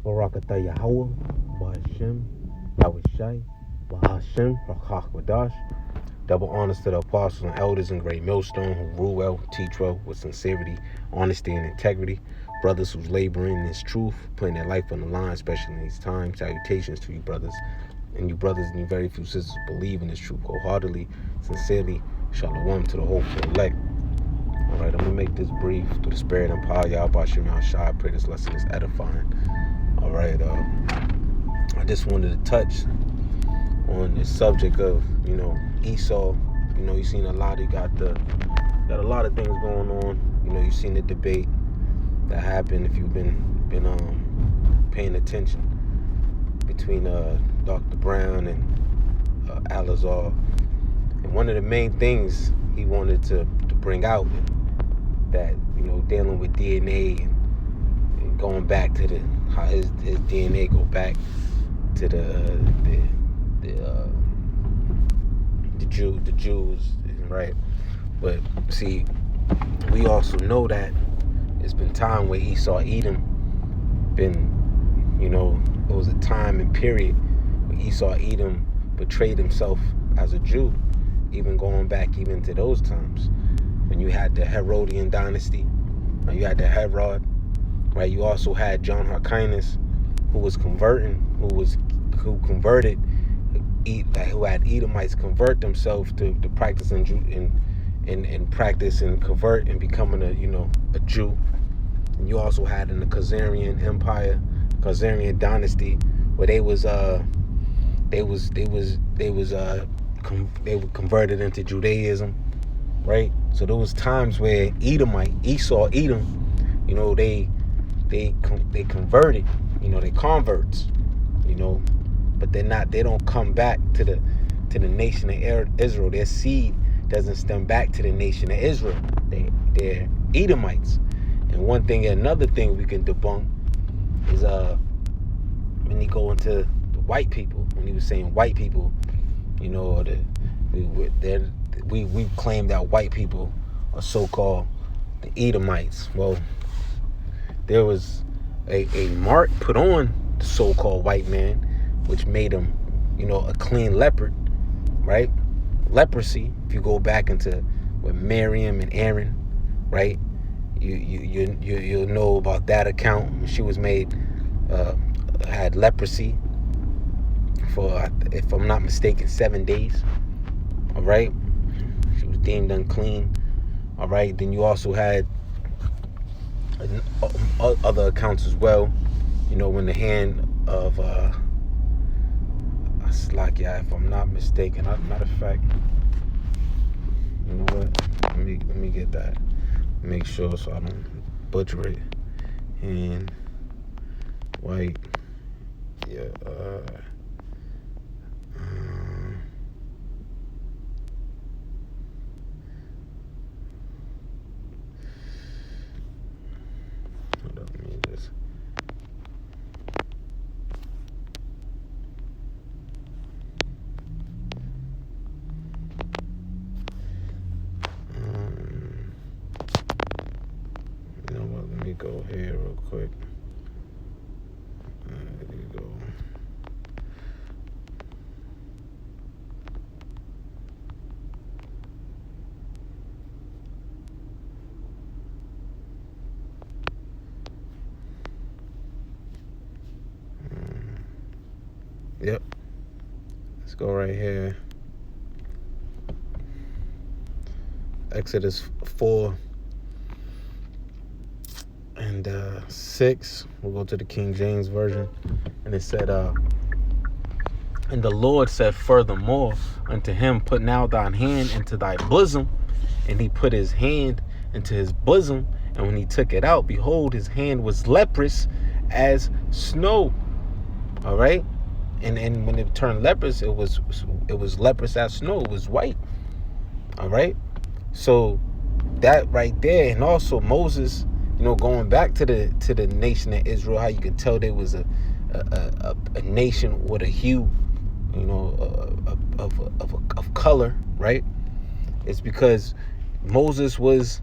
Barakatah Yahweh, Bahashem, Yahushai, Bahashem, Rakach Double honors to the apostles and elders in Great Millstone who rule well, teach well, with sincerity, honesty, and integrity. Brothers who's laboring in this truth, putting their life on the line, especially in these times. Salutations to you, brothers. And you brothers and you very few sisters believe in this truth wholeheartedly, sincerely. Shalom to the hopeful elect. All right, I'm going to make this brief through the spirit and power. Yahweh Shem Shai. I pray this lesson is edifying. All right, I just wanted to touch on the subject of, Esau. You've seen a lot. You got a lot of things going on. You've seen the debate that happened if you've been paying attention between Dr. Brown and Alazar. And one of the main things he wanted to bring out that dealing with DNA and going back to how his DNA go back to the Jews, right? But see, we also know that it's been time where Esau Edom it was a time and period where Esau Edom betrayed himself as a Jew, even going back even to those times when you had the Herodian dynasty, you had the Herod, right? You also had John Hyrcanus, who had Edomites convert themselves to practice and practice and convert and becoming a Jew. And you also had in the Khazarian Empire, Khazarian dynasty, where they were converted into Judaism, right? So there was times where Esau Edom, they converted, they converts, but they don't come back to the nation of Israel. Their seed doesn't stem back to the nation of Israel. They're Edomites. And another thing we can debunk is when he go into the white people, when he was saying white people, we claim that white people are so-called the Edomites. Well, there was a mark put on the so-called white man, which made him, a clean leopard, right? Leprosy, if you go back into with Miriam and Aaron, right? You'll know about that account. She was made, had leprosy for, if I'm not mistaken, 7 days. All right, she was deemed unclean. All right, then you also had other accounts as well. When the hand of Slakia, if I'm not mistaken. Matter of fact, you know what? Let me get that. Make sure so I don't butcher it. And white, yeah. Hold up, let me just. You know what? Let me go here real quick. There you go. Yep. Let's go right here. Exodus 4 and 6. We'll go to the King James Version. And it said, and the Lord said furthermore unto him, put now thine hand into thy bosom. And he put his hand into his bosom. And when he took it out, behold, his hand was leprous as snow. All right. And when it turned leprous, it was leprous as snow. It was white. All right. So that right there, and also Moses, going back to the nation of Israel, how you could tell there was a nation with a hue, of color, right? It's because Moses was,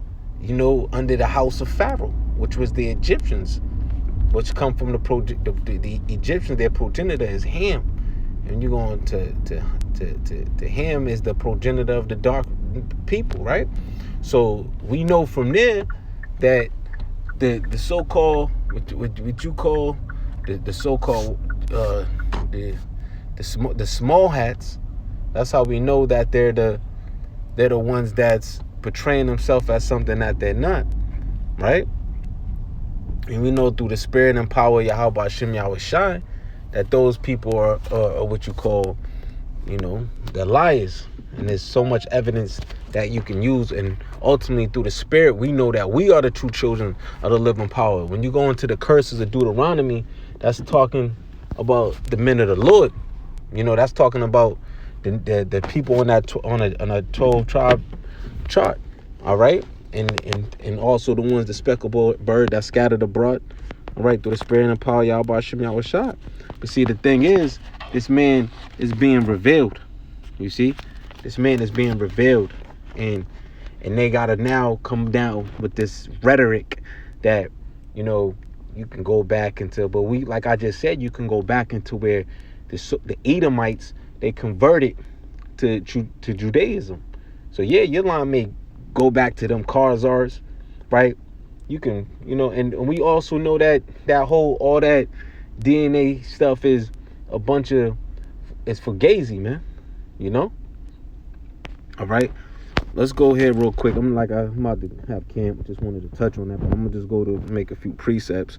under the house of Pharaoh, which was the Egyptians, which come from the Egyptians. Their progenitor is Ham, and you're going to Ham is the progenitor of the dark people, right? So we know from there that the so-called what you call the so-called the small hats. That's how we know that they're the ones that's portraying themselves as something that they're not, right? And we know through the spirit and power of Yahweh Hashem Yahweh Shai that those people are what you call, they're liars. And there's so much evidence that you can use. And ultimately through the spirit, we know that we are the true children of the living power. When you go into the curses of Deuteronomy, that's talking about the men of the Lord. That's talking about the people on a 12 tribe chart. All right. And also the ones, the speckled bird that scattered abroad, all right, through the spirit and power of Yahweh Hashem Yahweh Shai. But see, the thing is, this man is being revealed. You see, this man is being revealed, and they gotta now come down with this rhetoric that you can go back into. But we, like I just said, you can go back into where the Edomites, they converted to Judaism. So yeah, your line may go back to them Khazars, right? You can, and we also know that all that DNA stuff is a bunch of, it's fugazi, man. All right, let's go ahead real quick. I'm about to have camp. Just wanted to touch on that, but I'm gonna just go to make a few precepts,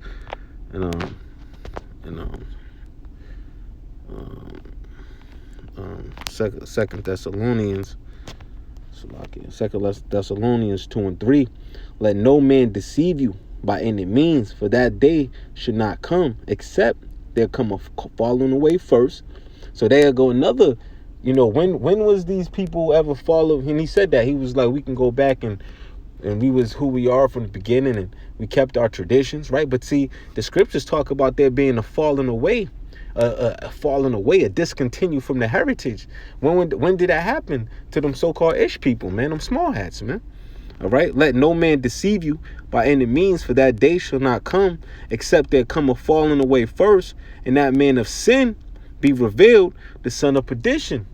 and Second Thessalonians. Second Thessalonians 2:3. Let no man deceive you by any means, for that day should not come, except there come a falling away first. So there go another. When was these people ever follow? And he said that he was like, we can go back and we was who we are from the beginning, and we kept our traditions, right? But see, the scriptures talk about there being a falling away. A discontinue from the heritage. When did that happen to them so-called Ish people, man? Them small hats, man. All right. Let no man deceive you by any means, for that day shall not come, except there come a falling away first, and that man of sin be revealed, the son of perdition.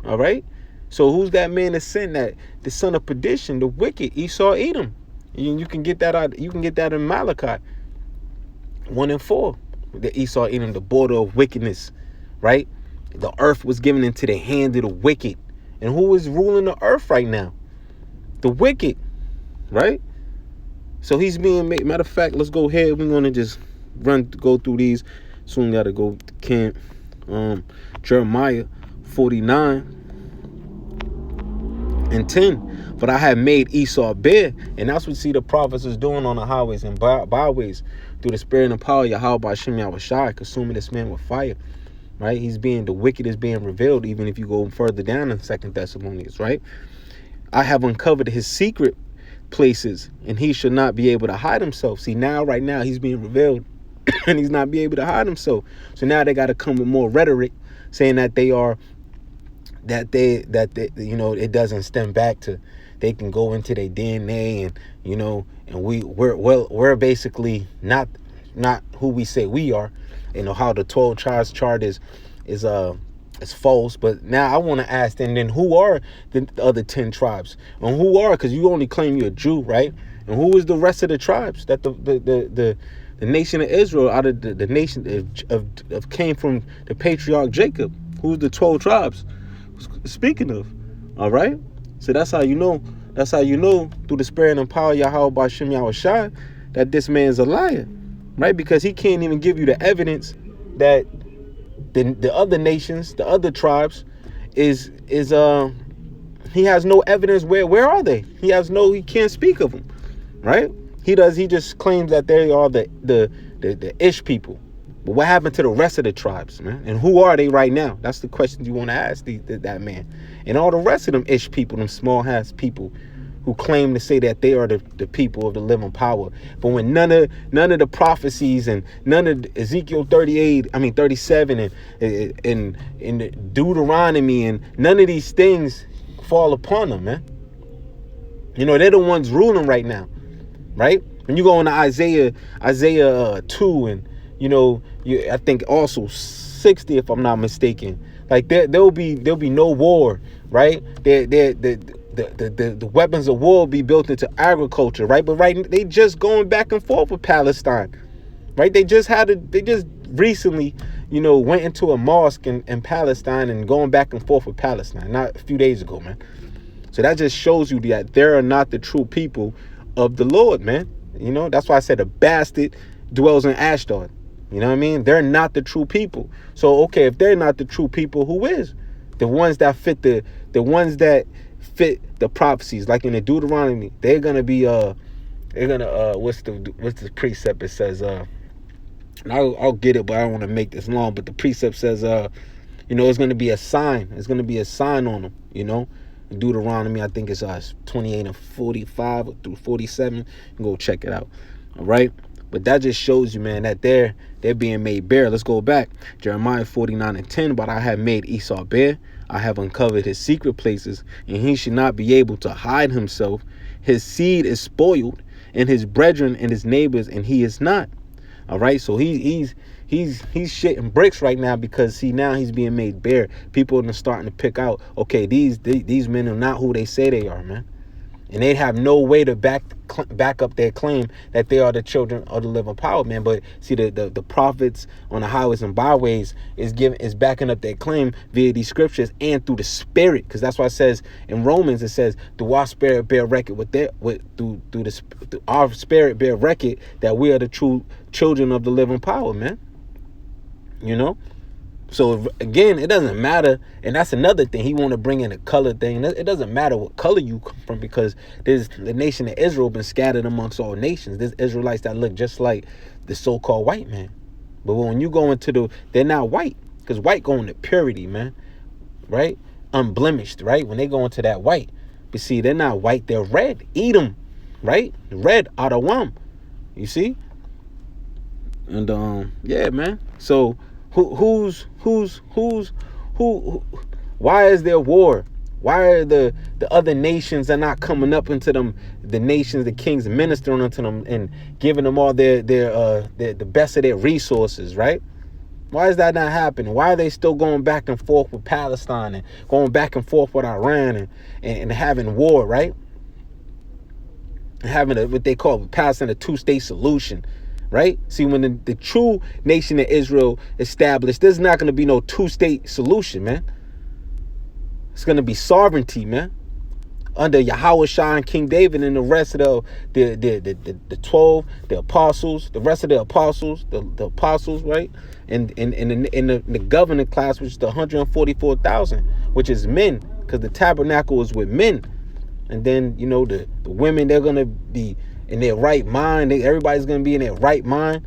All right. So who's that man of sin? That the son of perdition, the wicked, Esau, Edom. And you can get that out. You can get that in Malachi 1:4. The Esau, Edom, the border of wickedness, right? The earth was given into the hand of the wicked. And who is ruling the earth right now? The wicked, right? So he's being made. Matter of fact, let's go ahead. We're going to just go through these. Soon got to go to camp. Jeremiah 49:10. But I have made Esau bare. And that's what see the prophets is doing on the highways and byways through the spirit and power of Yahweh Hashem Yahweh Shai, consuming this man with fire, right? The wicked is being revealed, even if you go further down in 2 Thessalonians, right? I have uncovered his secret places, and he should not be able to hide himself. See, right now, he's being revealed, and he's not be able to hide himself. So now they got to come with more rhetoric, saying that it doesn't stem back to, they can go into their DNA and we're basically not who we say we are. How the 12 tribes chart is false. But now I want to ask, and then who are the other 10 tribes? And who are, because you only claim you're a Jew, right? And who is the rest of the tribes that the nation of Israel, out of the nation of came from the patriarch Jacob? Who's the 12 tribes speaking of? All right. So that's how you know. That's how you know through the spirit and power of Yahweh Hashem Yahweh Shai that this man's a liar, right? Because he can't even give you the evidence that the other nations, the other tribes, he has no evidence. Where are they? He can't speak of them, right? He just claims that they are the Ish people. But what happened to the rest of the tribes, man? And who are they right now? That's the question you want to ask that man. And all the rest of them Ish people, them small ass people who claim to say that they are the people of the living power. But when none of the prophecies and none of Ezekiel 37 and Deuteronomy and none of these things fall upon them, man. They're the ones ruling right now, right? When you go into Isaiah 2, and I think also 60, if I'm not mistaken. Like there'll be no war, right? The weapons of war will be built into agriculture, right? But they just going back and forth with Palestine, right? They just recently, went into a mosque in Palestine and going back and forth with Palestine, not a few days ago, man. So that just shows you that there are not the true people of the Lord, man. That's why I said a bastard dwells in Ashdod. You know what I mean? They're not the true people. So, okay, if they're not the true people, who is? The ones that fit the prophecies, like in the Deuteronomy, they're gonna be what's the precept? It says and I'll get it, but I don't want to make this long. But the precept says it's gonna be a sign. It's gonna be a sign on them. In Deuteronomy, I think it's 28 and 45 through 47. You can go check it out. All right. But that just shows you, man, that they're being made bare. Let's go back. Jeremiah 49 and 10. But I have made Esau bare. I have uncovered his secret places, and he should not be able to hide himself. His seed is spoiled, and his brethren and his neighbors, and he is not. All right. So he's shitting bricks right now, because now he's being made bare. People are starting to pick out, okay, these men are not who they say they are, man. And they have no way to back up their claim that they are the children of the living power, man. But see, the prophets on the highways and byways is backing up their claim via these scriptures and through the Spirit, because that's why it says in Romans, it says, "Do our spirit bear record through our spirit bear record that we are the true children of the living power, man." So again, it doesn't matter, and that's another thing. He want to bring in a color thing. It doesn't matter what color you come from, because there's the nation of Israel been scattered amongst all nations. There's Israelites that look just like the so-called white man, but when you go into they're not white, because white go into purity, man, right? Unblemished, right? When they go into that white, but see, they're not white. They're red. Edom, right? Red out of Wam. You see? And yeah, man. So. Who? Why is there war? Why are the other nations are not coming up into them? The nations, the kings, ministering unto them and giving them all the best of their resources, right? Why is that not happening? Why are they still going back and forth with Palestine and going back and forth with Iran and having war, right? Having what they call passing a two-state solution. Right? See, when the true nation of Israel established, there's not going to be no two-state solution, man. It's going to be sovereignty, man. Under Yahushua and King David and the rest of the 12, the apostles, the rest of the apostles, the apostles, right? And the governing class, which is the 144,000, which is men, because the tabernacle is with men. And then, the women, they're going to be in their right mind. Everybody's going to be in their right mind.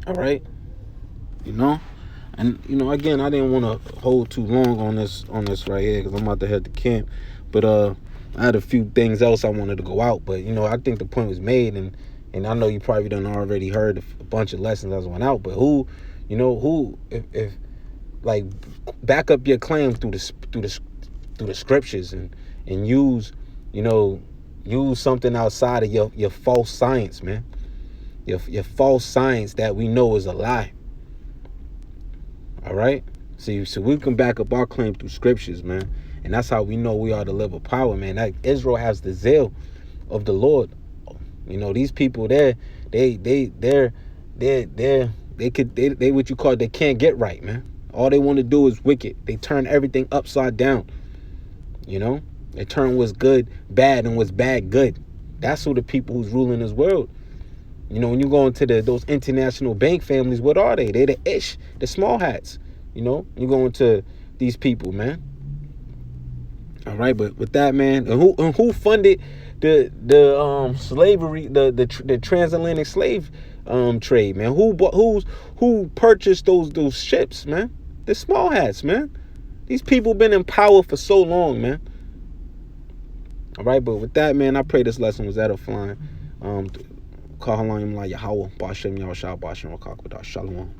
All right. And again, I didn't want to hold too long on this right here, because I'm about to head to camp. But I had a few things else I wanted to go out. But I think the point was made, and I know you probably done already heard a bunch of lessons that went out. But if like back up your claim through the scriptures and use use something outside of your false science, man. Your false science that we know is a lie. All right? So we can back up our claim through scriptures, man. And that's how we know we are the level of power, man. That Israel has the zeal of the Lord. These people, they what you call, they can't get right, man. All they want to do is wicked. They turn everything upside down. They turn what's good bad and what's bad good. That's who the people who's ruling this world. When you go into those international bank families, what are they? They're the small hats. You go into these people, man. All right, but with that, man, and who funded the slavery, the transatlantic slave trade, man? Who purchased those ships, man? The small hats, man. These people been in power for so long, man. All right, but with that, man, I pray this lesson was edifying. Shalom.